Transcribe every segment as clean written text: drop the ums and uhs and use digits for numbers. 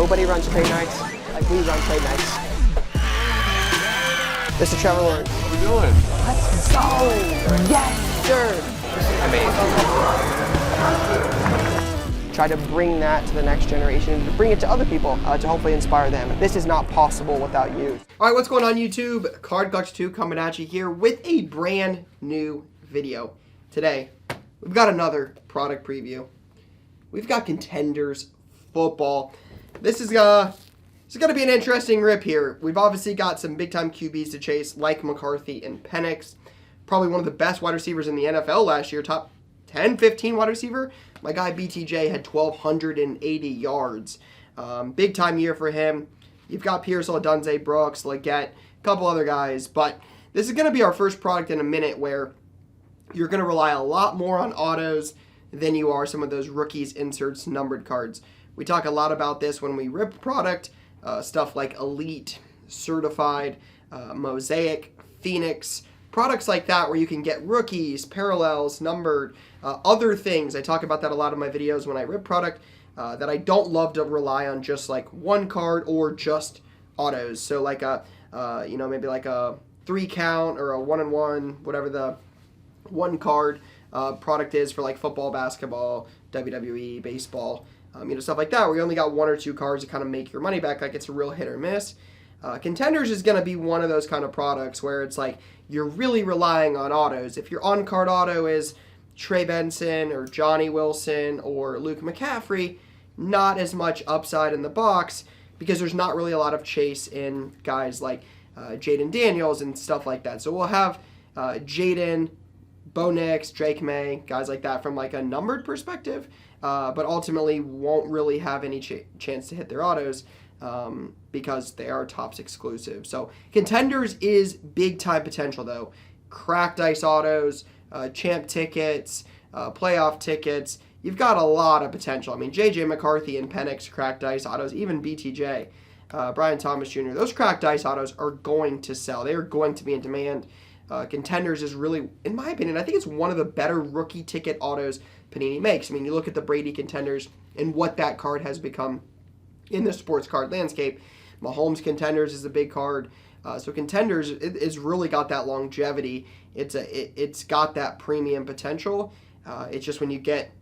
Nobody runs trade nights like we run trade nights. Mr. Trevor Lawrence. What are we doing? Let's go! Yes, sir! Amazing. Try to bring that to the next generation, to bring it to other people, to hopefully inspire them. This is not possible without you. All right, what's going on YouTube? Card Collector 2 coming at you here with a brand new video. Today, we've got another product preview. We've got Contenders Football. This is going to be an interesting rip here. We've obviously got some big-time QBs to chase, like McCarthy and Penix. Probably one of the best wide receivers in the NFL last year, top 10, 15 wide receiver. My guy BTJ had 1,280 yards. Big-time year for him. You've got Pierce, Odunze, Brooks, Leggett, a couple other guys. But this is going to be our first product in a minute where you're going to rely a lot more on autos than you are some of those rookies, inserts, numbered cards. We talk a lot about this when we rip product, stuff like Elite, Certified, Mosaic, Phoenix, products like that where you can get rookies, parallels, numbered, other things. I talk about that a lot in my videos when I rip product, that I don't love to rely on just like one card or just autos. So like a, maybe like a 3 count or a 1-on-1, whatever the one card product is for like football, basketball, WWE, baseball, stuff like that, where you only got 1 or 2 cards to kind of make your money back, like it's a real hit or miss. Contenders is going to be one of those kind of products where it's like you're really relying on autos. If your on-card auto is Trey Benson or Johnny Wilson or Luke McCaffrey, not as much upside in the box because there's not really a lot of chase in guys like Jaden Daniels and stuff like that. So we'll have Jaden, Bo Nix, Drake May, guys like that from like a numbered perspective, but ultimately won't really have any chance to hit their autos because they are Topps exclusive. So Contenders is big time potential though. Cracked ice autos, champ tickets, playoff tickets. You've got a lot of potential. I mean, J.J. McCarthy and Penix cracked ice autos, even BTJ, Brian Thomas Jr., those cracked ice autos are going to sell. They are going to be in demand. Contenders is really, in my opinion, I think it's one of the better rookie ticket autos Panini makes. I mean, you look at the Brady Contenders and what that card has become in the sports card landscape. Mahomes Contenders is a big card. So Contenders it's really got that longevity. It's got that premium potential. It's just when you get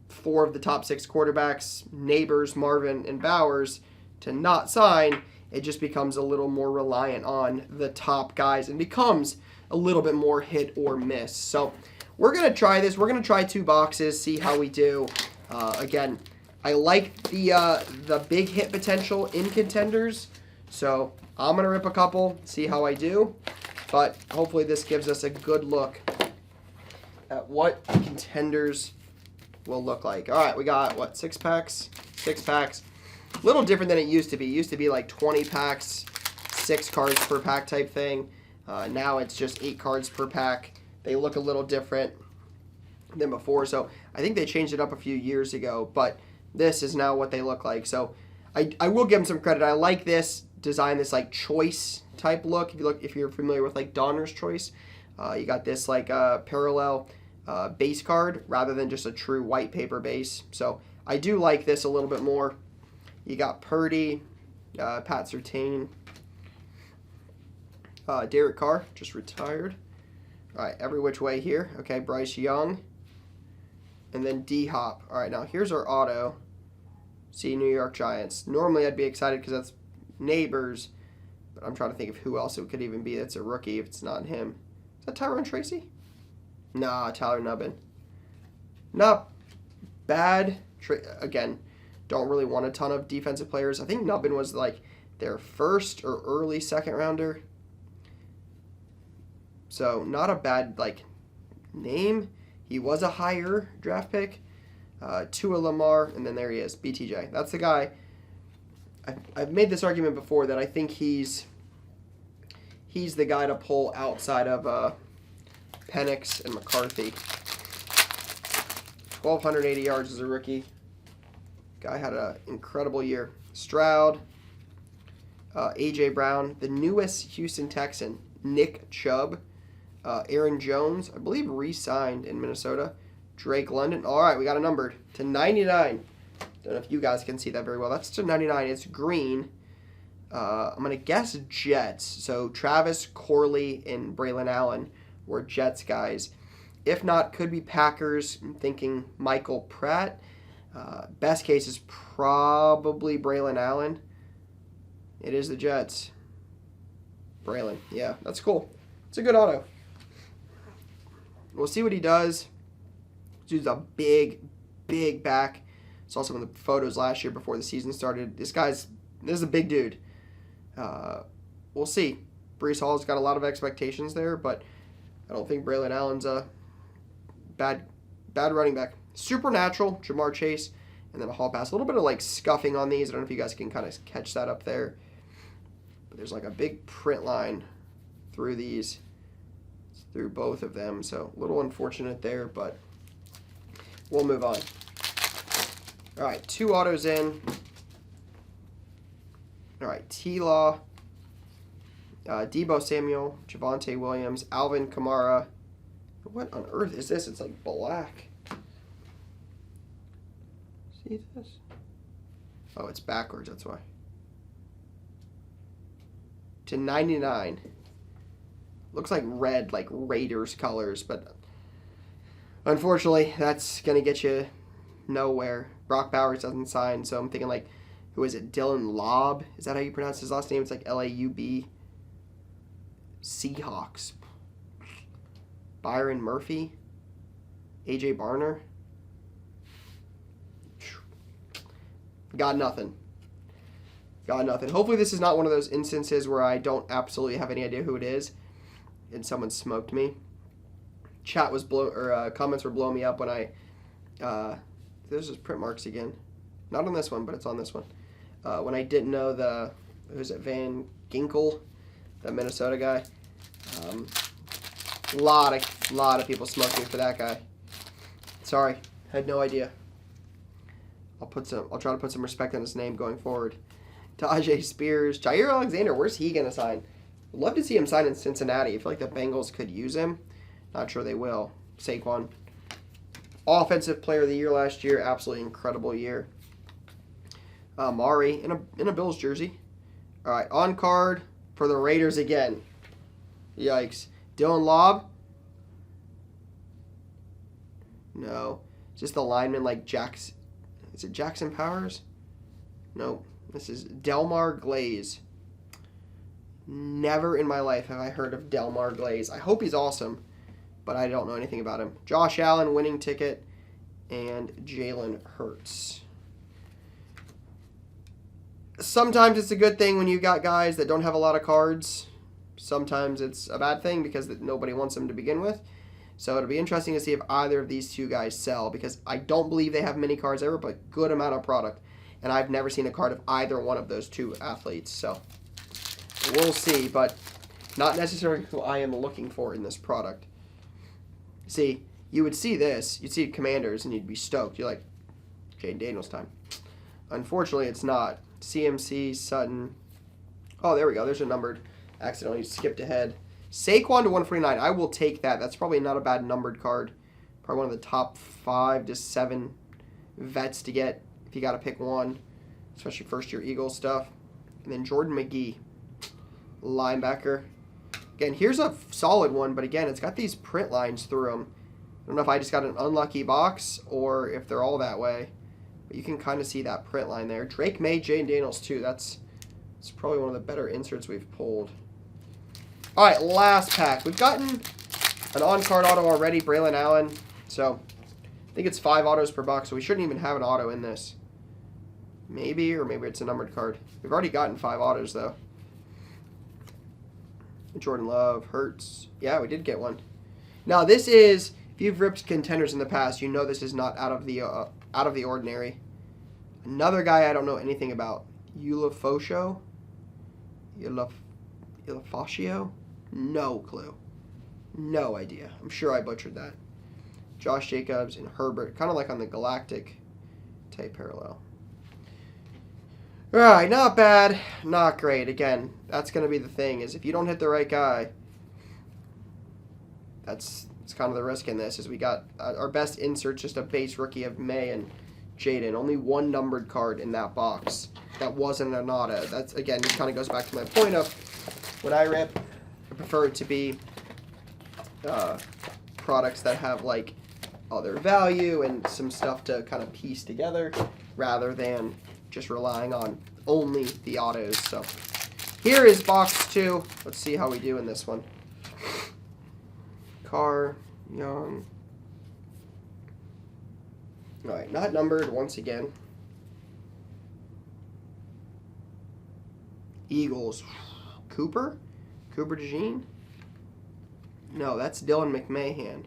4 of the top 6 quarterbacks, Neighbors, Marvin, and Bowers, to not sign, it just becomes a little more reliant on the top guys and becomes a little bit more hit or miss. So we're going to try this. We're going to try 2 boxes, see how we do. Again, I like the big hit potential in Contenders, so I'm going to rip a couple, see how I do. But hopefully this gives us a good look at what Contenders will look like. All right, we got, what, 6 packs? 6 packs. A little different than it used to be. It used to be like 20 packs, 6 cards per pack type thing. Now it's just 8 cards per pack. They look a little different than before. So I think they changed it up a few years ago, but this is now what they look like. So I will give them some credit. I like this design, this like choice type look. If you're familiar with like Donner's Choice, you got this like parallel base card rather than just a true white paper base. So I do like this a little bit more. You got Purdy, Pat Surtain, Derek Carr, just retired. All right, every which way here. Okay, Bryce Young. And then D-Hop. All right, now here's our auto. See, New York Giants. Normally I'd be excited because that's Neighbors. But I'm trying to think of who else it could even be that's a rookie if it's not him. Is that Tyrone Tracy? Nah, Tyler Nubbin. Not bad. Again, don't really want a ton of defensive players. I think Nubbin was like their first or early second rounder. So not a bad like name. He was a higher draft pick. Tua Lamar, and then there he is, BTJ. That's the guy. I've made this argument before that I think he's the guy to pull outside of Penix and McCarthy. 1,280 yards as a rookie. Guy had an incredible year. Stroud, A.J. Brown, the newest Houston Texan, Nick Chubb, Aaron Jones, I believe re-signed in Minnesota, Drake London. All right, we got a numbered to 99. Don't know if you guys can see that very well. That's to 99. It's green. I'm going to guess Jets. So Travis, Corley, and Braylon Allen were Jets guys. If not, could be Packers. I'm thinking Michael Pratt. Best case is probably Braylon Allen. It is the Jets. Braylon. Yeah, that's cool. It's a good auto. We'll see what he does. This dude's a big, big back. Saw some of the photos last year before the season started. This is a big dude. We'll see. Breece Hall's got a lot of expectations there, but I don't think Braylon Allen's a bad running back. Supernatural, Jamar Chase, and then a Hall pass. A little bit of like scuffing on these. I don't know if you guys can kind of catch that up there. But there's like a big print line through these, through both of them. So a little unfortunate there, but we'll move on. All right, 2 autos in. All right, T-Law, Deebo Samuel, Javonte Williams, Alvin Kamara. What on earth is this? It's like black. See this? Oh, it's backwards, that's why. To 99. Looks like red, like Raiders colors, but unfortunately, that's going to get you nowhere. Brock Bowers doesn't sign, so I'm thinking like, who is it? Dylan Laub? Is that how you pronounce his last name? It's like L-A-U-B. Seahawks. Byron Murphy. AJ Barner. Got nothing. Got nothing. Hopefully this is not one of those instances where I don't absolutely have any idea who it is and someone smoked me. Chat was comments were blowing me up when I there's just print marks again. Not on this one, but it's on this one. When I didn't know who's it, Van Ginkel, the Minnesota guy. Lot of people smoked me for that guy. Sorry, had no idea. I'll try to put some respect on his name going forward. Tajay Spears, Jair Alexander, where's he gonna sign? I'd love to see him sign in Cincinnati. I feel like the Bengals could use him. Not sure they will. Saquon, Offensive Player of the Year last year, absolutely incredible year. Mari in a Bills jersey. All right, on card for the Raiders again. Yikes. Dylan Laub. No, just the lineman like Jackson. Is it Jackson Powers? No, this is Delmar Glaze. Never in my life have I heard of Delmar Glaze. I hope he's awesome, but I don't know anything about him. Josh Allen, winning ticket, and Jalen Hurts. Sometimes it's a good thing when you got guys that don't have a lot of cards. Sometimes it's a bad thing because nobody wants them to begin with. So it'll be interesting to see if either of these two guys sell, because I don't believe they have many cards ever, but good amount of product. And I've never seen a card of either one of those two athletes. So we'll see, but not necessarily who I am looking for in this product. See, you would see this, you'd see Commanders, and you'd be stoked. You're like, Jaden Daniels time. Unfortunately, it's not. CMC, Sutton. Oh, there we go. There's a numbered. Accidentally skipped ahead. Saquon to 149. I will take that. That's probably not a bad numbered card. Probably one of the top 5 to 7 vets to get if you got to pick one, especially first-year Eagles stuff. And then Jordan McGee, linebacker. Again, here's a solid one, but again, it's got these print lines through them. I don't know if I just got an unlucky box or if they're all that way, but you can kind of see that print line there. Drake May, Jaden Daniels too. That's probably one of the better inserts we've pulled. All right, last pack. We've gotten an on-card auto already, Braylon Allen. So I think it's 5 autos per box, so we shouldn't even have an auto in this. Maybe, or maybe it's a numbered card. We've already gotten 5 autos, though. Jordan Love, Hurts. Yeah, we did get one. Now, this is, if you've ripped contenders in the past, you know this is not out of the ordinary. Another guy I don't know anything about. Ulafosio? Ulafosio? No clue. No idea. I'm sure I butchered that. Josh Jacobs and Herbert, kind of like on the Galactic type parallel. All right, not bad, not great. Again, that's going to be the thing, is if you don't hit the right guy, it's kind of the risk in this, is we got our best insert, just a base rookie of May, and Jaden. Only one numbered card in that box. That wasn't an auto. That's, again, it kind of goes back to my point of when I rip, I prefer it to be products that have, like, other value and some stuff to kind of piece together rather than just relying on only the autos. So here is box 2. Let's see how we do in this one. Carr, Young. All right, not numbered once again. Eagles. Cooper DeJean? No, that's Dylan McMahon.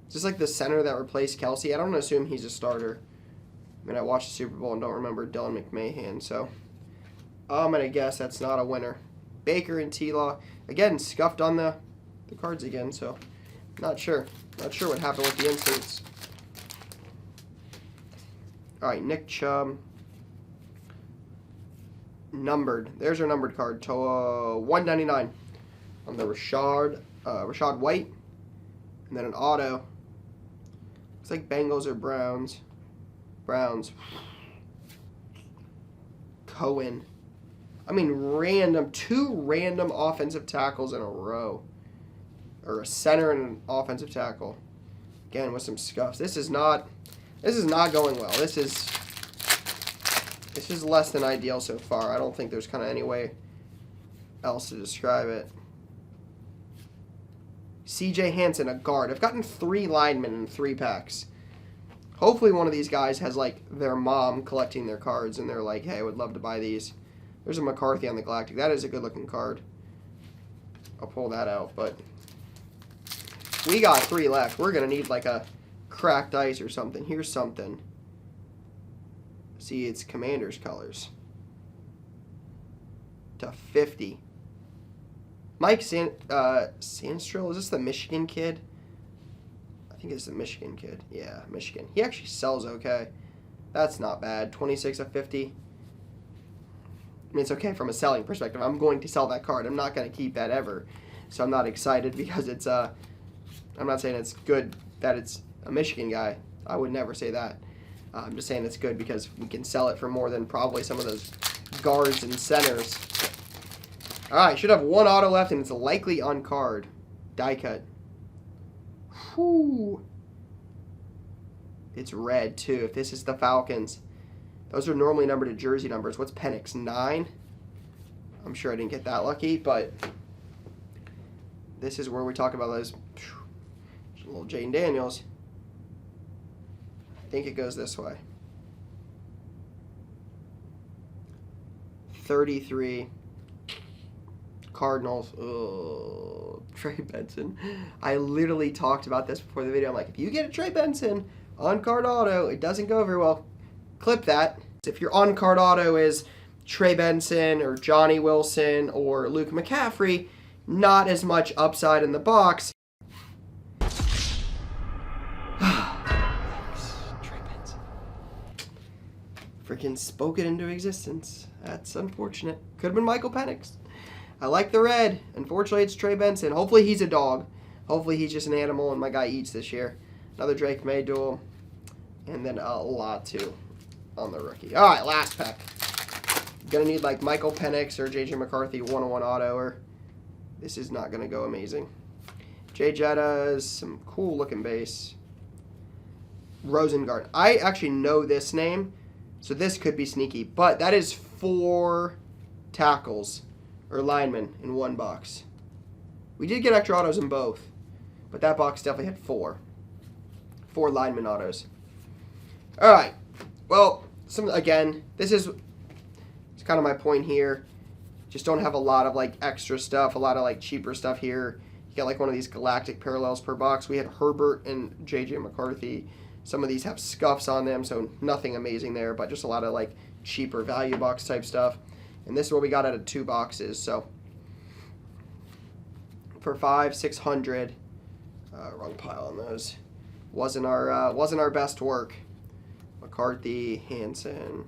Is this like the center that replaced Kelsey? I don't assume he's a starter. I mean, I watched the Super Bowl and don't remember Dylan McMahon, so I'm going to guess that's not a winner. Baker and T-Law. Again, scuffed on the cards again, so not sure. Not sure what happened with the inserts. All right, Nick Chubb. Numbered. There's our numbered card. To 199 on the Rashad White. And then an auto. Looks like Bengals or Browns. Browns. Cohen. I mean, random. 2 random offensive tackles in a row. Or a center and an offensive tackle. Again, with some scuffs. This is not going well. This is less than ideal so far. I don't think there's kind of any way else to describe it. CJ Hansen, a guard. I've gotten 3 linemen in 3 packs. Hopefully one of these guys has, like, their mom collecting their cards, and they're like, hey, I would love to buy these. There's a McCarthy on the Galactic. That is a good-looking card. I'll pull that out, but we got 3 left. We're going to need, like, a cracked ice or something. Here's something. See, it's Commanders colors. /50. Mike Sandstrill, is this the Michigan kid? I think it's the Michigan kid. Yeah, Michigan. He actually sells okay. That's not bad. 26/50. I mean, it's okay from a selling perspective. I'm going to sell that card. I'm not going to keep that ever. So I'm not excited because it's, I'm not saying it's good that it's a Michigan guy. I would never say that. I'm just saying it's good because we can sell it for more than probably some of those guards and centers. All right, should have 1 auto left, and it's likely on card. Die cut. Whew. It's red, too. If this is the Falcons. Those are normally numbered to jersey numbers. What's Penix? 9? I'm sure I didn't get that lucky, but this is where we talk about those. Little Jane Daniels. I think it goes this way. 33. Cardinals. Oh, Trey Benson. I literally talked about this before the video. I'm like, if you get a Trey Benson on-card auto, it doesn't go very well. Clip that. If your on-card auto is Trey Benson or Johnny Wilson or Luke McCaffrey, not as much upside in the box. Freaking spoke it into existence. That's unfortunate. Could have been Michael Penix. I like the red. Unfortunately, it's Trey Benson. Hopefully, he's a dog. Hopefully, he's just an animal and my guy eats this year. Another Drake May duel. And then a Latu on the rookie. All right, last pack. Gonna need like Michael Penix or JJ McCarthy 101 auto, or this is not gonna go amazing. Jay Jettas, some cool looking base. Rosengard. I actually know this name. So this could be sneaky, but that is 4 tackles or linemen in 1 box. We did get extra autos in both, but that box definitely had 4 lineman autos. All right. Well, again, this is kind of my point here. Just don't have a lot of like extra stuff, a lot of like cheaper stuff here. You get like one of these galactic parallels per box. We had Herbert and JJ McCarthy. Some of these have scuffs on them, so nothing amazing there, but just a lot of like cheaper value box type stuff. And this is what we got out of 2 boxes. So for $500-600, wrong pile on those. Wasn't our best work. McCarthy, Hansen.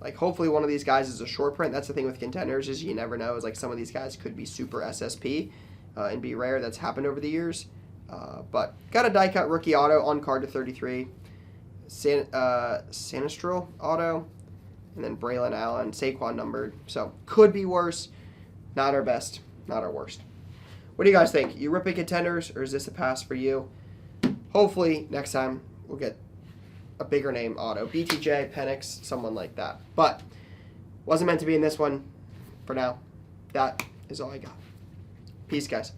Like hopefully one of these guys is a short print. That's the thing with contenders is you never know. Is like some of these guys could be super SSP and be rare. That's happened over the years. But got a die cut rookie auto on card to 33. Sinistral auto, and then Braylon Allen, Saquon numbered. So could be worse. Not our best, not our worst. What do you guys think? You ripping Contenders, or is this a pass for you? Hopefully next time we'll get a bigger name auto. BTJ, Penix, someone like that. But wasn't meant to be in this one. For now, that is all I got. Peace, guys.